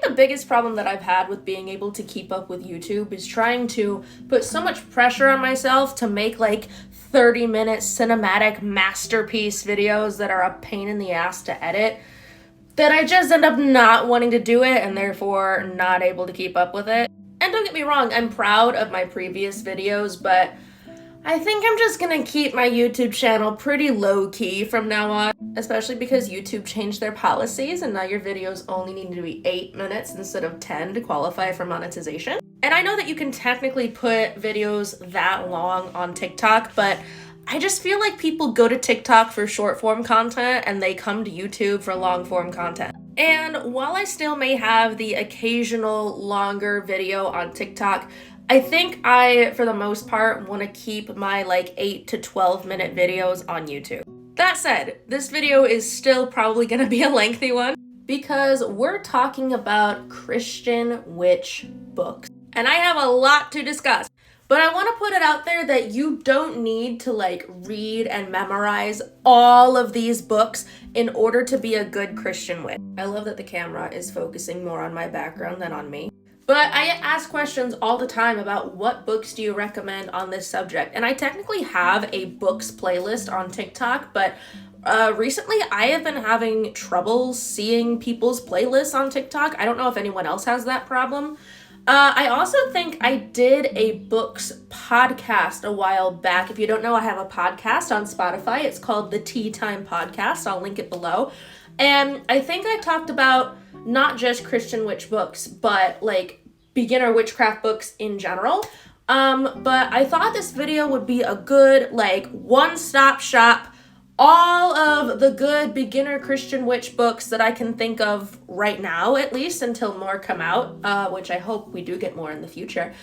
the biggest problem that I've had with being able to keep up with YouTube is trying to put so much pressure on myself to make like 30-minute cinematic masterpiece videos that are a pain in the ass to edit, that I just end up not wanting to do it and therefore not able to keep up with it. And don't get me wrong, I'm proud of my previous videos, but I think I'm just gonna keep my YouTube channel pretty low-key from now on, especially because YouTube changed their policies and now your videos only need to be 8 minutes instead of 10 to qualify for monetization. And I know that you can technically put videos that long on TikTok, but I just feel like people go to TikTok for short-form content and they come to YouTube for long-form content. And while I still may have the occasional longer video on TikTok, I think I, for the most part, want to keep my like 8 to 12 minute videos on YouTube. That said, this video is still probably going to be a lengthy one because we're talking about Christian witch books. And I have a lot to discuss, but I want to put it out there that you don't need to like read and memorize all of these books in order to be a good Christian witch. I love that the camera is focusing more on my background than on me. But I get asked questions all the time about what books do you recommend on this subject. And I technically have a books playlist on TikTok, but recently I have been having trouble seeing people's playlists on TikTok. I don't know if anyone else has that problem. I also think I did a books podcast a while back. If you don't know, I have a podcast on Spotify. It's called the Tea Time Podcast. I'll link it below. And I think I talked about not just Christian witch books, but like beginner witchcraft books in general. But I thought this video would be a good like one-stop shop, all of the good beginner Christian witch books that I can think of right now, at least until more come out, which I hope we do get more in the future.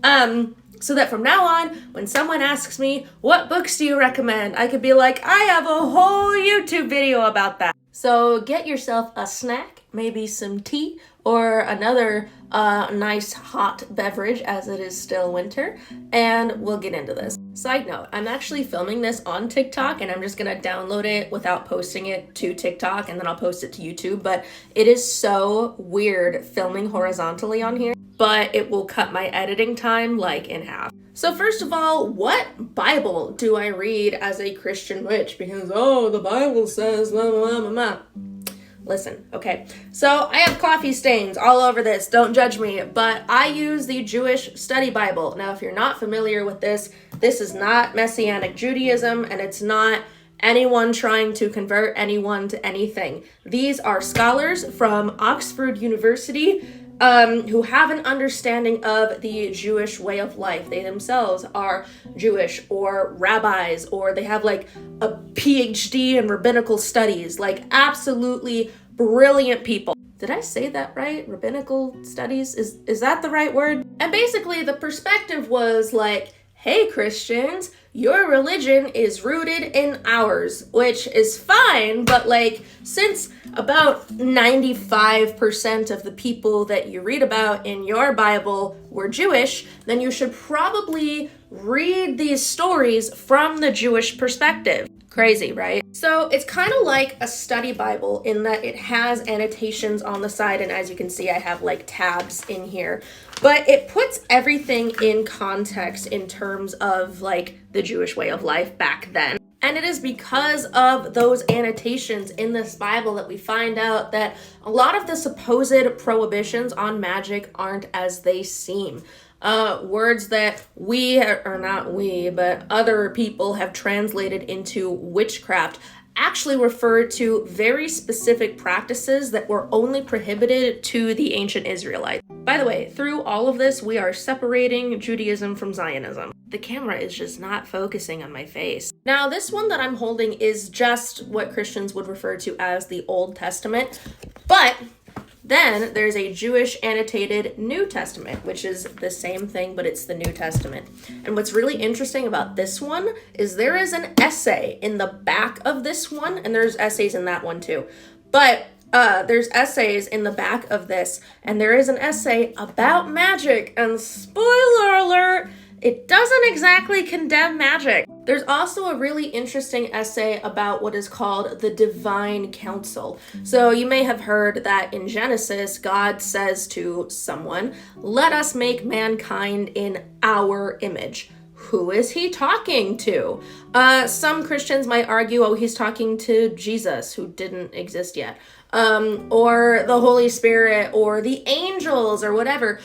So that from now on, when someone asks me, what books do you recommend? I could be like, I have a whole YouTube video about that. So get yourself a snack, maybe some tea, or another nice hot beverage as it is still winter, and we'll get into this. Side note, I'm actually filming this on TikTok and I'm just gonna download it without posting it to TikTok and then I'll post it to YouTube, but it is so weird filming horizontally on here, but it will cut my editing time like in half. So first of all, what Bible do I read as a Christian witch? Because, the Bible says blah, blah, blah, blah. Listen, okay, so I have coffee stains all over this, don't judge me, but I use the Jewish Study Bible. Now, if you're not familiar with this is not Messianic Judaism, and it's not anyone trying to convert anyone to anything. These are scholars from Oxford University who have an understanding of the Jewish way of life. They themselves are Jewish or rabbis, or they have like a PhD in rabbinical studies, like absolutely brilliant people. Did I say that right? Rabbinical studies? Is that the right word? And basically the perspective was like, hey Christians, your religion is rooted in ours, which is fine, but like since about 95% of the people that you read about in your Bible were Jewish, then you should probably read these stories from the Jewish perspective. Crazy, right? So it's kind of like a study Bible in that it has annotations on the side, and as you can see, I have like tabs in here, but it puts everything in context in terms of like the Jewish way of life back then. And it is because of those annotations in this Bible that we find out that a lot of the supposed prohibitions on magic aren't as they seem. Words that but other people have translated into witchcraft actually refer to very specific practices that were only prohibited to the ancient Israelites. By the way, through all of this, we are separating Judaism from Zionism. The camera is just not focusing on my face. Now, this one that I'm holding is just what Christians would refer to as the Old Testament, but then there's a Jewish annotated New Testament, which is the same thing, but it's the New Testament. And what's really interesting about this one is there is an essay in the back of this one, and there's essays in that one too. But there's essays in the back of this, and there is an essay about magic, and spoiler alert, it doesn't exactly condemn magic. There's also a really interesting essay about what is called the divine council. So you may have heard that in Genesis, God says to someone, "Let us make mankind in our image." Who is he talking to? Some Christians might argue, oh, he's talking to Jesus, who didn't exist yet, or the Holy Spirit, or the angels, or whatever.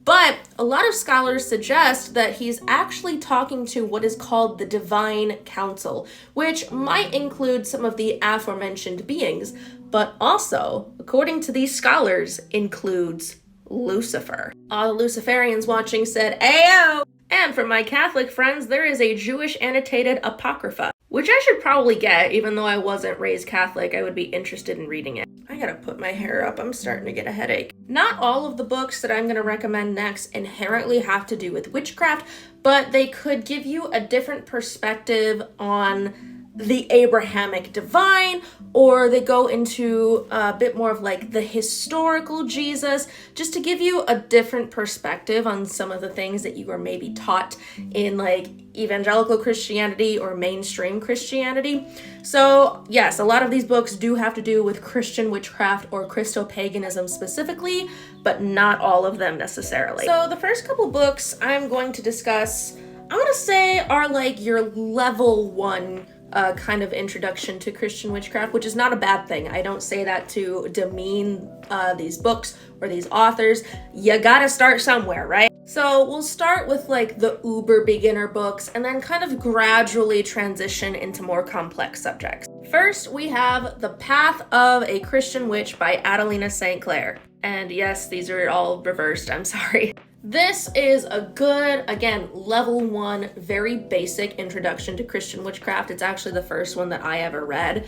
But a lot of scholars suggest that he's actually talking to what is called the divine council, which might include some of the aforementioned beings, but also, according to these scholars, includes Lucifer. All the Luciferians watching said, "Ayo!" And for my Catholic friends, there is a Jewish annotated Apocrypha, which I should probably get, even though I wasn't raised Catholic. I would be interested in reading it. I gotta put my hair up. I'm starting to get a headache. Not all of the books that I'm gonna recommend next inherently have to do with witchcraft, but they could give you a different perspective on the Abrahamic divine, or they go into a bit more of like the historical Jesus, just to give you a different perspective on some of the things that you were maybe taught in like evangelical Christianity or mainstream Christianity. So yes, a lot of these books do have to do with Christian witchcraft or Christop Paganism specifically, but not all of them necessarily. So the first couple books I'm going to discuss, I want to say are like your level 1 kind of introduction to Christian witchcraft, which is not a bad thing. I don't say that to demean these books or these authors. You gotta start somewhere, right? So we'll start with like the uber beginner books and then kind of gradually transition into more complex subjects. First, we have The Path of a Christian Witch by Adelina St. Clair. And yes, these are all reversed, I'm sorry. This is a good, again, level 1, very basic introduction to Christian witchcraft. It's actually the first one that I ever read.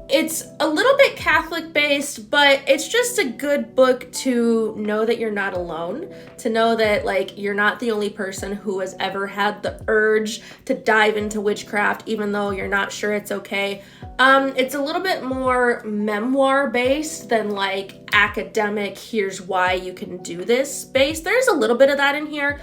It's a little bit Catholic based, but it's just a good book to know that you're not alone, to know that like you're not the only person who has ever had the urge to dive into witchcraft, even though you're not sure it's okay. It's a little bit more memoir based than like academic, here's why you can do this based. There's a little bit of that in here,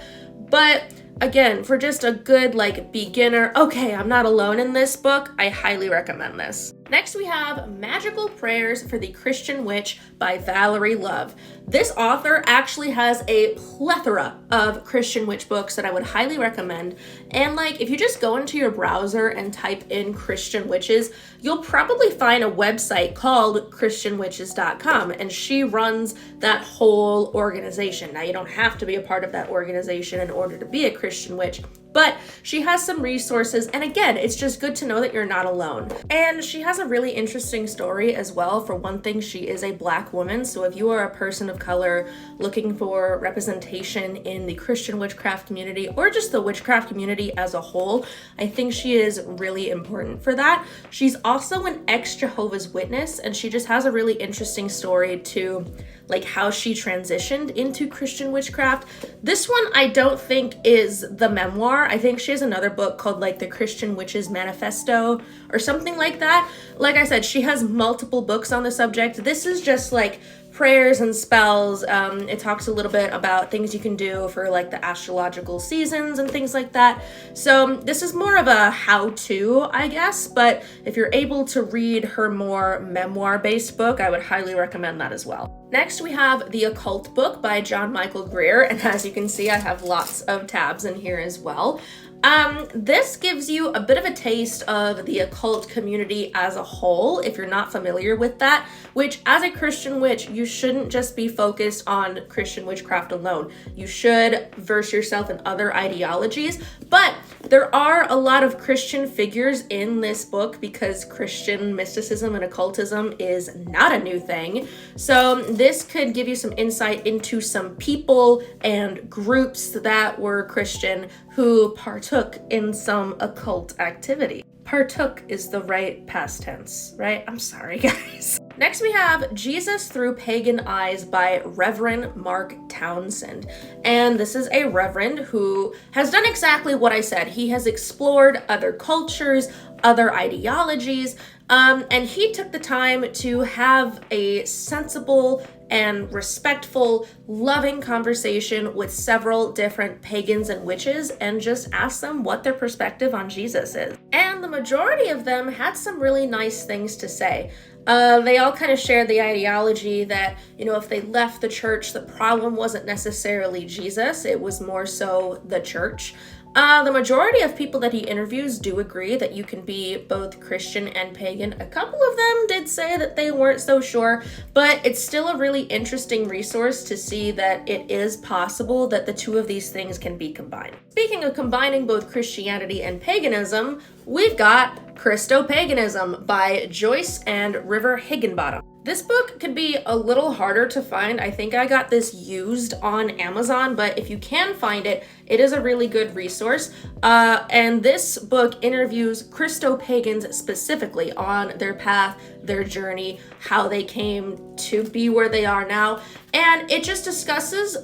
but again, for just a good like beginner, okay, I'm not alone in this book, I highly recommend this. Next we have Magical Prayers for the Christian Witch by Valerie Love. This author actually has a plethora of Christian witch books that I would highly recommend. And like, if you just go into your browser and type in Christian witches, you'll probably find a website called christianwitches.com, and she runs that whole organization. Now, you don't have to be a part of that organization in order to be a Christian witch, but she has some resources, and again, it's just good to know that you're not alone. And she has a really interesting story as well. For one thing, she is a Black woman, so if you are a person of color looking for representation in the Christian witchcraft community, or just the witchcraft community as a whole, I think she is really important for that. She's also an ex-Jehovah's Witness, and she just has a really interesting story to like how she transitioned into Christian witchcraft. This one I don't think is the memoir. I think she has another book called like the Christian Witches Manifesto or something like that. Like I said, she has multiple books on the subject. This is just like prayers and spells. It talks a little bit about things you can do for like the astrological seasons and things like that. So this is more of a how-to, I guess, but if you're able to read her more memoir-based book, I would highly recommend that as well. Next, we have The Occult Book by John Michael Greer, and as you can see, I have lots of tabs in here as well. This gives you a bit of a taste of the occult community as a whole, if you're not familiar with that, which as a Christian witch, you shouldn't just be focused on Christian witchcraft alone. You should verse yourself in other ideologies, but there are a lot of Christian figures in this book because Christian mysticism and occultism is not a new thing. So this could give you some insight into some people and groups that were Christian who partook in some occult activity. Partook is the right past tense, right? I'm sorry, guys. Next, we have Jesus Through Pagan Eyes by Reverend Mark Townsend. And this is a reverend who has done exactly what I said. He has explored other cultures, other ideologies, and he took the time to have a sensible and respectful, loving conversation with several different pagans and witches and just ask them what their perspective on Jesus is. And the majority of them had some really nice things to say. They all kind of shared the ideology that, if they left the church, the problem wasn't necessarily Jesus, it was more so the church. The majority of people that he interviews do agree that you can be both Christian and pagan. A couple of them did say that they weren't so sure, but it's still a really interesting resource to see that it is possible that the two of these things can be combined. Speaking of combining both Christianity and paganism, we've got Christop Paganism by Joyce and River Higginbottom. This book could be a little harder to find. I think I got this used on Amazon, but if you can find it, it is a really good resource. And this book interviews Christop pagans specifically on their path, their journey, how they came to be where they are now. And it just discusses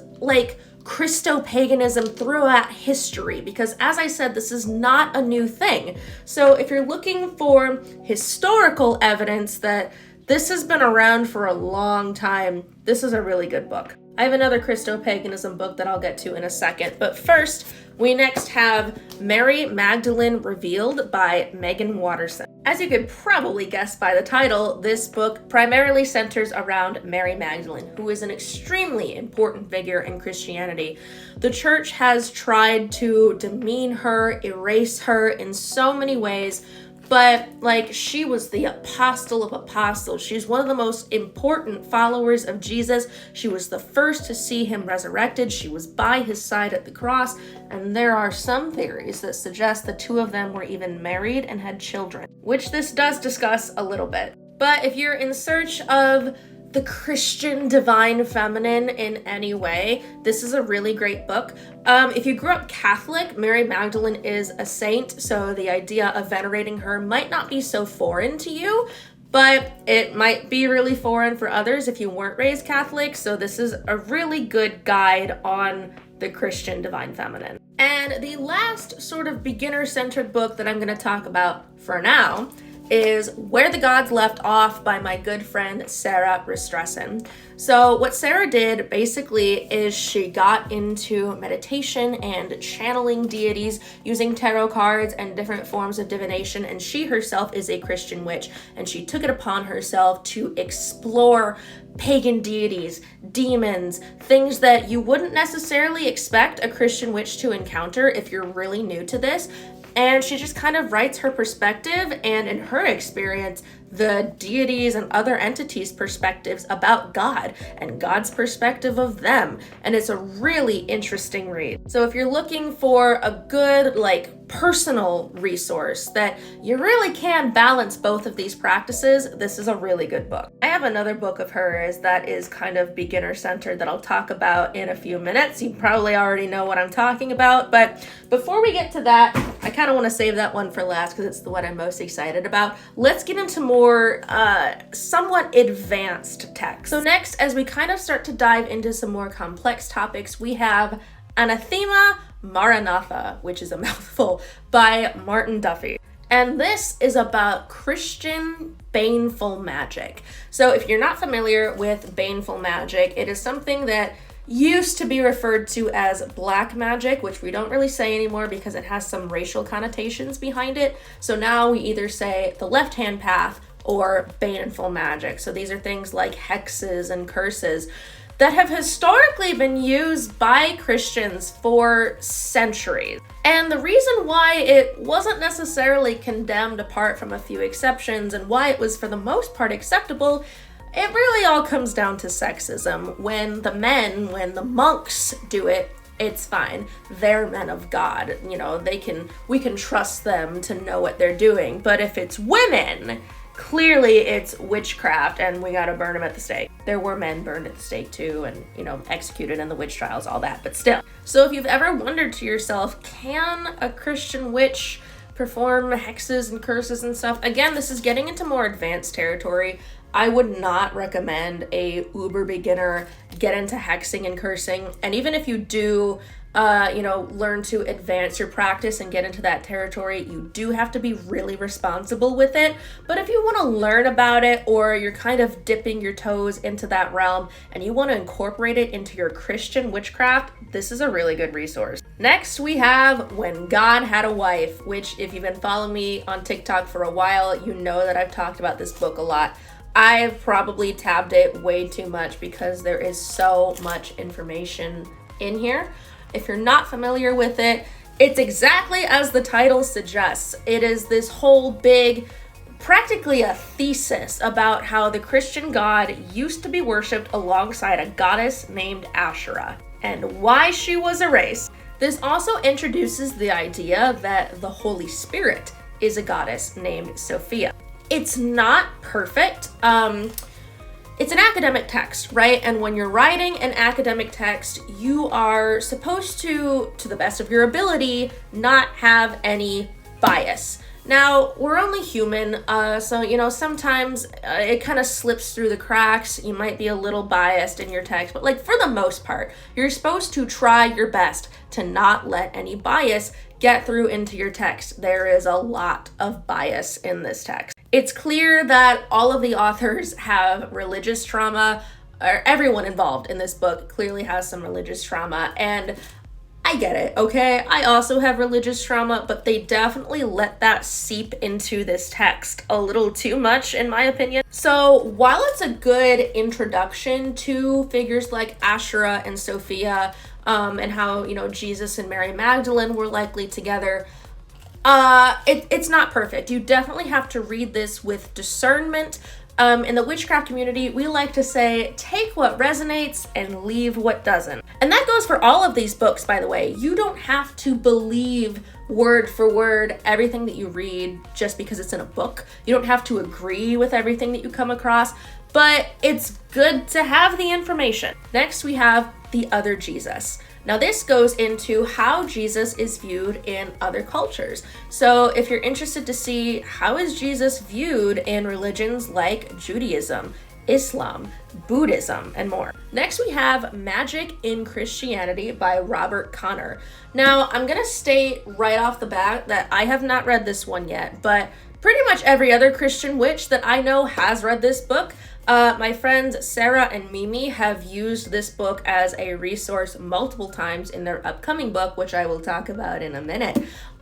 Christop paganism throughout history, because as I said, this is not a new thing. So if you're looking for historical evidence that this has been around for a long time, this is a really good book. I have another Christop Paganism book that I'll get to in a second, but first, we next have Mary Magdalene Revealed by Megan Watterson. As you could probably guess by the title, this book primarily centers around Mary Magdalene, who is an extremely important figure in Christianity. The church has tried to demean her, erase her in so many ways, but she was the apostle of apostles. She's one of the most important followers of Jesus. She was the first to see him resurrected. She was by his side at the cross. And there are some theories that suggest the two of them were even married and had children, which this does discuss a little bit. But if you're in search of the Christian divine feminine in any way, this is a really great book. If you grew up Catholic, Mary Magdalene is a saint, so the idea of venerating her might not be so foreign to you, but it might be really foreign for others if you weren't raised Catholic, so this is a really good guide on the Christian divine feminine. And the last sort of beginner-centered book that I'm going to talk about for now is Where the Gods Left Off by my good friend Sarah Restressen. So what Sarah did basically is she got into meditation and channeling deities using tarot cards and different forms of divination, and she herself is a Christian witch, and she took it upon herself to explore pagan deities, demons, things that you wouldn't necessarily expect a Christian witch to encounter if you're really new to this. And she just kind of writes her perspective and, in her experience, the deities and other entities' perspectives about God and God's perspective of them. And it's a really interesting read. So if you're looking for a good, personal resource that you really can balance both of these practices, this is a really good book. I have another book of hers that is kind of beginner-centered that I'll talk about in a few minutes. You probably already know what I'm talking about, but before we get to that, I kind of want to save that one for last because it's the one I'm most excited about. Let's get into more somewhat advanced text. So next, as we kind of start to dive into some more complex topics, we have Anathema Maranatha, which is a mouthful, by Martin Duffy. And this is about Christian baneful magic. So if you're not familiar with baneful magic, it is something that used to be referred to as black magic, which we don't really say anymore because it has some racial connotations behind it. So now we either say the left-hand path or baneful magic. So these are things like hexes and curses that have historically been used by Christians for centuries. And the reason why it wasn't necessarily condemned, apart from a few exceptions, and why it was for the most part acceptable, it really all comes down to sexism. When the monks do it, it's fine. They're men of God. We can trust them to know what they're doing. But if it's women, clearly it's witchcraft and we gotta burn them at the stake. There were men burned at the stake too and, executed in the witch trials, all that, but still. So if you've ever wondered to yourself, can a Christian witch perform hexes and curses and stuff? Again, this is getting into more advanced territory. I would not recommend a uber beginner get into hexing and cursing. And even if you do, learn to advance your practice and get into that territory, you do have to be really responsible with it. But if you want to learn about it, or you're kind of dipping your toes into that realm and you want to incorporate it into your Christian witchcraft, this is a really good resource. Next, we have When God Had a Wife, which if you've been following me on TikTok for a while, you know that I've talked about this book a lot. I've probably tabbed it way too much because there is so much information in here. If you're not familiar with it, it's exactly as the title suggests. It is this whole big, practically a thesis about how the Christian God used to be worshipped alongside a goddess named Asherah and why she was erased. This also introduces the idea that the Holy Spirit is a goddess named Sophia. It's not perfect. It's an academic text, right? And when you're writing an academic text, you are supposed to the best of your ability, not have any bias. Now, we're only human, so, sometimes it kind of slips through the cracks. You might be a little biased in your text, but for the most part, you're supposed to try your best to not let any bias get through into your text. There is a lot of bias in this text. It's clear that all of the authors have religious trauma, or everyone involved in this book clearly has some religious trauma, and I get it, okay? I also have religious trauma, but they definitely let that seep into this text a little too much, in my opinion. So while it's a good introduction to figures like Asherah and Sophia, and how, Jesus and Mary Magdalene were likely together, it's not perfect. You definitely have to read this with discernment. In the witchcraft community, we like to say, take what resonates and leave what doesn't. And that goes for all of these books, by the way. You don't have to believe word for word everything that you read just because it's in a book. You don't have to agree with everything that you come across, but it's good to have the information. Next, we have The Other Jesus. Now this goes into how Jesus is viewed in other cultures. So if you're interested to see how is Jesus viewed in religions like Judaism, Islam, Buddhism, and more. Next we have Magic in Christianity by Robert Connor. Now I'm gonna state right off the bat that I have not read this one yet, but pretty much every other Christian witch that I know has read this book. My friends Sarah and Mimi have used this book as a resource multiple times in their upcoming book, which I will talk about in a minute.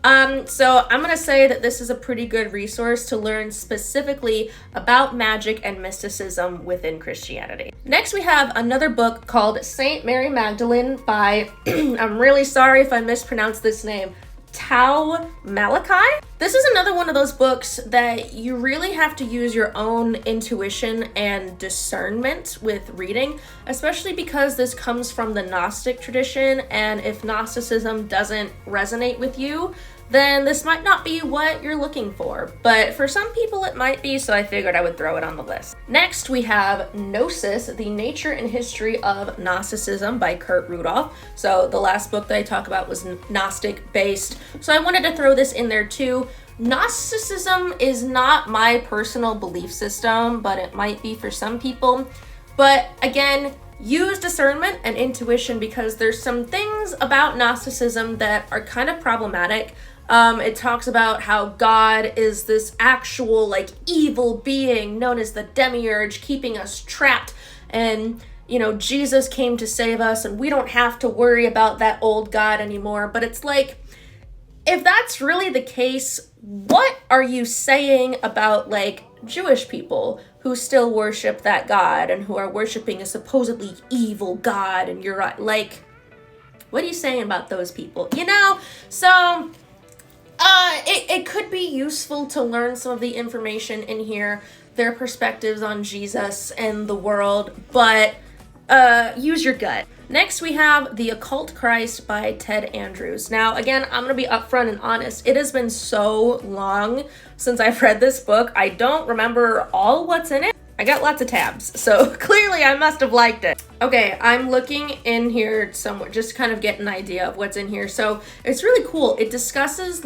So I'm going to say that this is a pretty good resource to learn specifically about magic and mysticism within Christianity. Next, we have another book called Saint Mary Magdalene by, I'm really sorry if I mispronounced this name, Tau Malachi. This is another one of those books that you really have to use your own intuition and discernment with reading, especially because this comes from the Gnostic tradition, and if Gnosticism doesn't resonate with you, then this might not be what you're looking for. But for some people it might be, so I figured I would throw it on the list. Next, we have Gnosis, The Nature and History of Gnosticism by Kurt Rudolph. So the last book that I talked about was Gnostic based, so I wanted to throw this in there too. Gnosticism is not my personal belief system, but it might be for some people. But again, use discernment and intuition because there's some things about Gnosticism that are kind of problematic. It talks about how God is this actual evil being known as the demiurge keeping us trapped, and Jesus came to save us and we don't have to worry about that old God anymore. But it's if that's really the case, what are you saying about Jewish people who still worship that God and who are worshiping a supposedly evil God? And you're what are you saying about those people? So it could be useful to learn some of the information in here, their perspectives on Jesus and the world, but use your gut. Next, we have The Occult Christ by Ted Andrews. Now, again, I'm going to be upfront and honest. It has been so long since I've read this book. I don't remember all what's in it. I got lots of tabs, so clearly I must have liked it. Okay, I'm looking in here somewhere, just to kind of get an idea of what's in here. So it's really cool. It discusses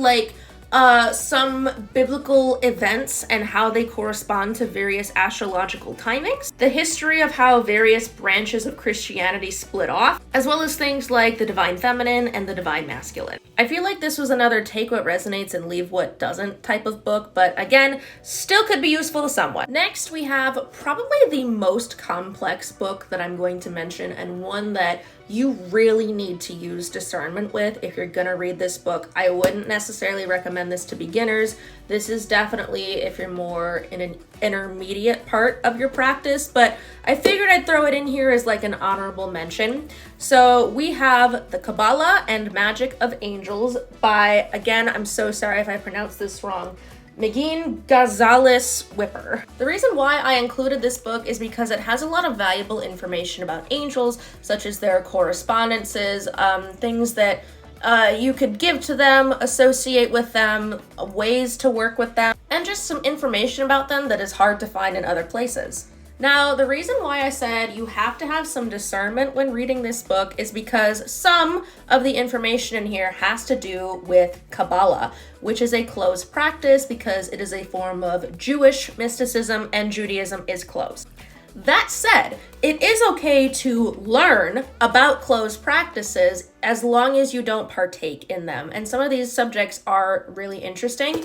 some biblical events and how they correspond to various astrological timings, the history of how various branches of Christianity split off, as well as things like the divine feminine and the divine masculine. I feel like this was another take what resonates and leave what doesn't type of book, but again, still could be useful to someone. Next, we have probably the most complex book that I'm going to mention, and one that you really need to use discernment with if you're gonna read this book. I wouldn't necessarily recommend this to beginners. This is definitely if you're more in an intermediate part of your practice, but I figured I'd throw it in here as like an honorable mention. So we have The Cabala and Magic of Angels by, again, I'm so sorry if I pronounced this wrong, Magin Gonzalez Whipper. The reason why I included this book is because it has a lot of valuable information about angels, such as their correspondences, things that you could give to them, associate with them, ways to work with them, and just some information about them that is hard to find in other places. Now, the reason why I said you have to have some discernment when reading this book is because some of the information in here has to do with Cabala, which is a closed practice because it is a form of Jewish mysticism and Judaism is closed. That said, it is okay to learn about closed practices as long as you don't partake in them. And some of these subjects are really interesting.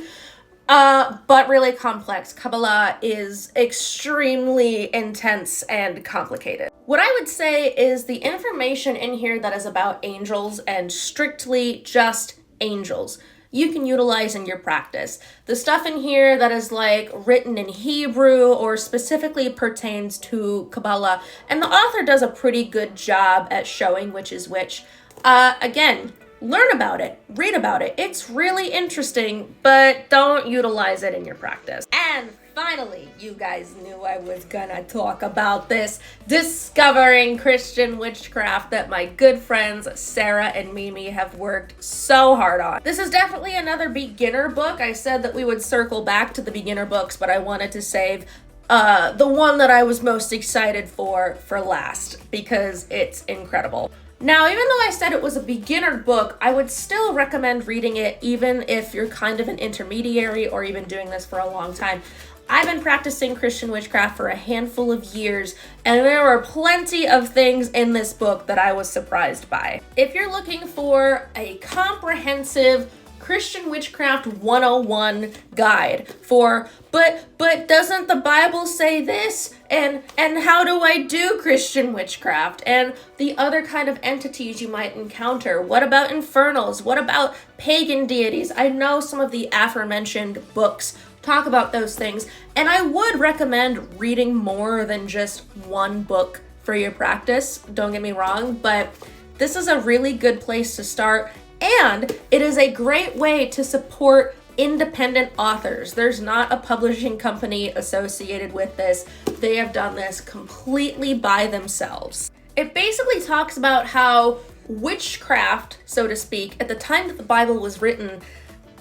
But really complex. Cabala is extremely intense and complicated. What I would say is the information in here that is about angels and strictly just angels, you can utilize in your practice. The stuff in here that is like written in Hebrew or specifically pertains to Cabala, and the author does a pretty good job at showing which is which. Again, learn about it, read about it. It's really interesting, but don't utilize it in your practice. And finally, you guys knew I was gonna talk about this, discovering Christian witchcraft that my good friends Sarah and Mimi have worked so hard on. This is definitely another beginner book. I said that we would circle back to the beginner books, but I wanted to save the one that I was most excited for last because it's incredible. Now, even though I said it was a beginner book, I would still recommend reading it even if you're kind of an intermediary or even doing this for a long time. I've been practicing Christian witchcraft for a handful of years, and there were plenty of things in this book that I was surprised by. If you're looking for a comprehensive Christian Witchcraft 101 guide for, but doesn't the Bible say this? And how do I do Christian witchcraft? And the other kind of entities you might encounter. What about infernals? What about pagan deities? I know some of the aforementioned books talk about those things, and I would recommend reading more than just one book for your practice. Don't get me wrong, but this is a really good place to start. And it is a great way to support independent authors. There's not a publishing company associated with this. They have done this completely by themselves. It basically talks about how witchcraft, so to speak, at the time that the Bible was written,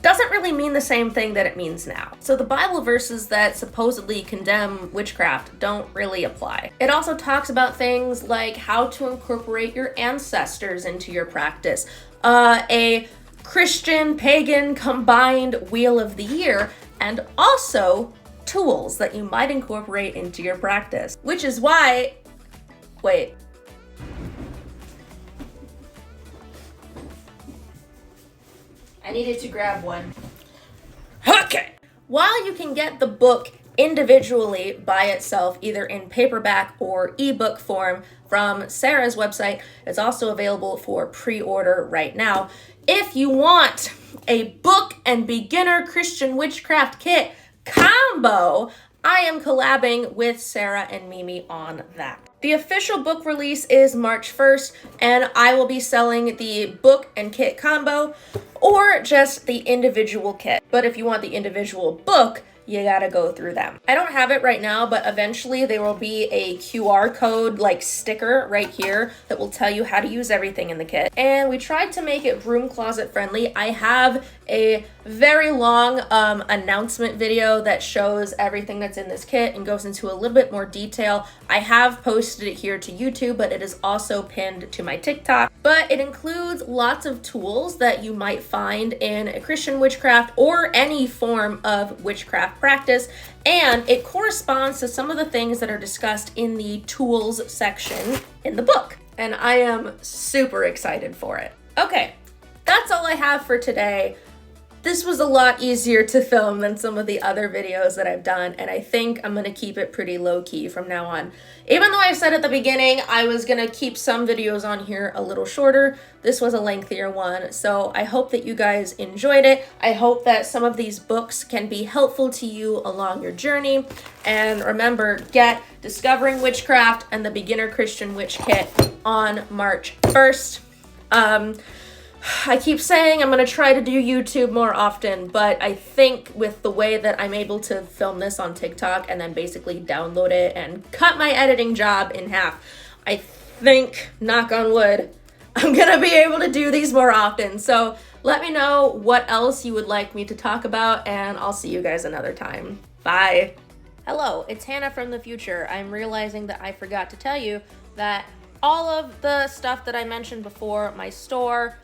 doesn't really mean the same thing that it means now. So the Bible verses that supposedly condemn witchcraft don't really apply. It also talks about things like how to incorporate your ancestors into your practice, a Christian, pagan combined wheel of the year, and also tools that you might incorporate into your practice. Which is why, wait. I needed to grab one. Okay. While you can get the book individually by itself, either in paperback or ebook form from Sarah's website, it's also available for pre-order right now. If you want a book and beginner Christian witchcraft kit combo, I am collabing with Sarah and Mimi on that. The official book release is March 1st, and I will be selling the book and kit combo or just the individual kit. But if you want the individual book, you gotta go through them. I don't have it right now, but eventually there will be a QR code like sticker right here that will tell you how to use everything in the kit. And we tried to make it broom closet friendly. I have a very long announcement video that shows everything that's in this kit and goes into a little bit more detail. I have posted it here to YouTube, but it is also pinned to my TikTok. But it includes lots of tools that you might find in a Christian witchcraft or any form of witchcraft practice, and it corresponds to some of the things that are discussed in the tools section in the book. And I am super excited for it. Okay, that's all I have for today. This was a lot easier to film than some of the other videos that I've done, and I think I'm gonna keep it pretty low-key from now on. Even though I said at the beginning I was gonna keep some videos on here a little shorter, this was a lengthier one, so I hope that you guys enjoyed it. I hope that some of these books can be helpful to you along your journey, and remember, get Discovering Witchcraft and the Beginner Christian Witch Kit on March 1st. I keep saying I'm going to try to do YouTube more often, but I think with the way that I'm able to film this on TikTok and then basically download it and cut my editing job in half, I think, knock on wood, I'm going to be able to do these more often. So let me know what else you would like me to talk about, and I'll see you guys another time. Bye. Hello, it's Hannah from the future. I'm realizing that I forgot to tell you that all of the stuff that I mentioned before, my store,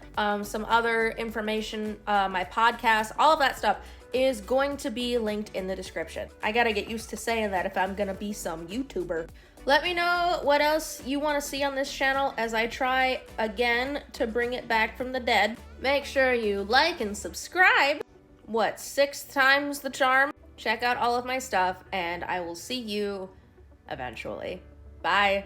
some other information, my podcast, all of that stuff is going to be linked in the description. I gotta get used to saying that if I'm gonna be some YouTuber. Let me know what else you want to see on this channel as I try again to bring it back from the dead. Make sure you like and subscribe. What, 6 times the charm? Check out all of my stuff, and I will see you eventually. Bye.